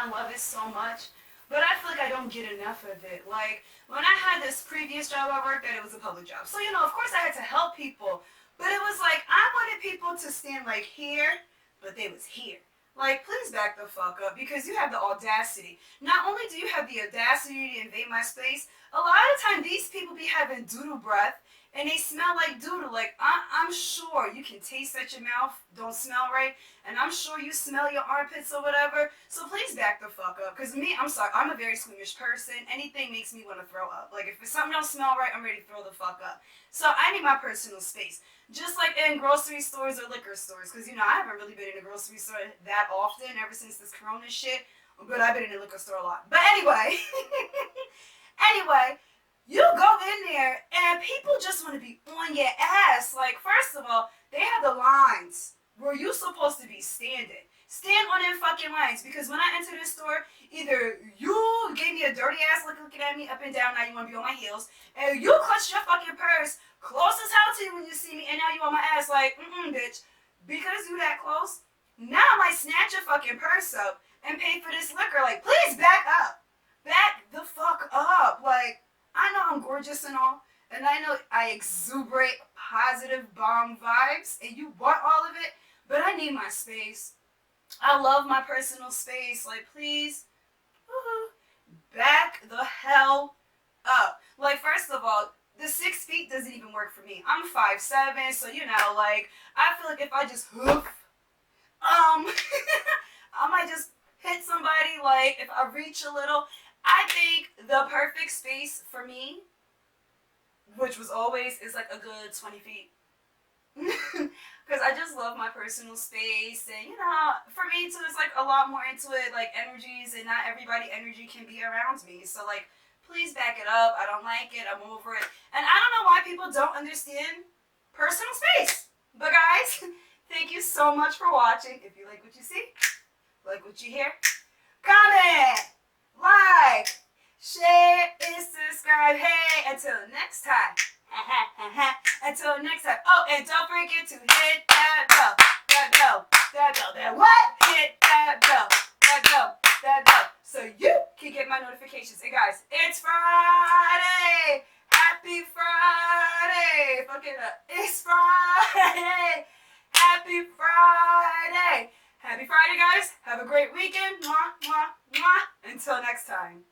I love it so much. But I feel like I don't get enough of it. Like, when I had this previous job I worked at, it was a public job. So, of course I had to help people. But it was like, I wanted people to stand like here, but they was here. Like, please back the fuck up because you have the audacity. Not only do you have the audacity to invade my space, a lot of the time these people be having doodle breath and they smell like doodle. Like, I'm sure you can taste that your mouth don't smell right, and I'm sure you smell your armpits or whatever. So please back the fuck up. Because me, I'm sorry, I'm a very squeamish person. Anything makes me want to throw up. Like, if something don't smell right, I'm ready to throw the fuck up. So I need my personal space. Just like in grocery stores or liquor stores. Because, I haven't really been in a grocery store that often ever since this corona shit. But I've been in a liquor store a lot. But anyway. Anyway, you go in there and people just want to be on your ass. Like, first of all, they have the lines where you're supposed to be standing. Stand on them fucking lines because when I enter this store, either you gave me a dirty ass look looking at me up and down, now you want to be on my heels, and you clutched your fucking purse close as hell to you when you see me, and now you on my ass like, bitch, because you that close, now I might snatch your fucking purse up and pay for this liquor. Like, please back up. Back the fuck up. Like, I know I'm gorgeous and all, and I know I exuberate positive bomb vibes, and you want all of it, but I need my space. I love my personal space. Like, please, back the hell up. Like, first of all, the 6 feet doesn't even work for me. I'm 5'7", so like, I feel like if I just I might just hit somebody. Like, if I reach a little, I think the perfect space for me, which was always, is like a good 20 feet. Because I just love my personal space, and for me too, it's like a lot more into it, like energies, and not everybody energy can be around me. So like, please back it up. I don't like it. I'm over it, and I don't know why people don't understand personal space. But guys, thank you so much for watching. If you like what you see, like what you hear, comment, like, share, and subscribe. Hey, until next time. Until next time. Oh, and don't forget to hit that bell. That what? Hit that bell. That bell. So you can get my notifications. Hey guys, it's Friday. Happy Friday. Fuck it up. It's Friday. Happy Friday. Happy Friday, guys. Have a great weekend. Mwah, mwah, mwah. Until next time.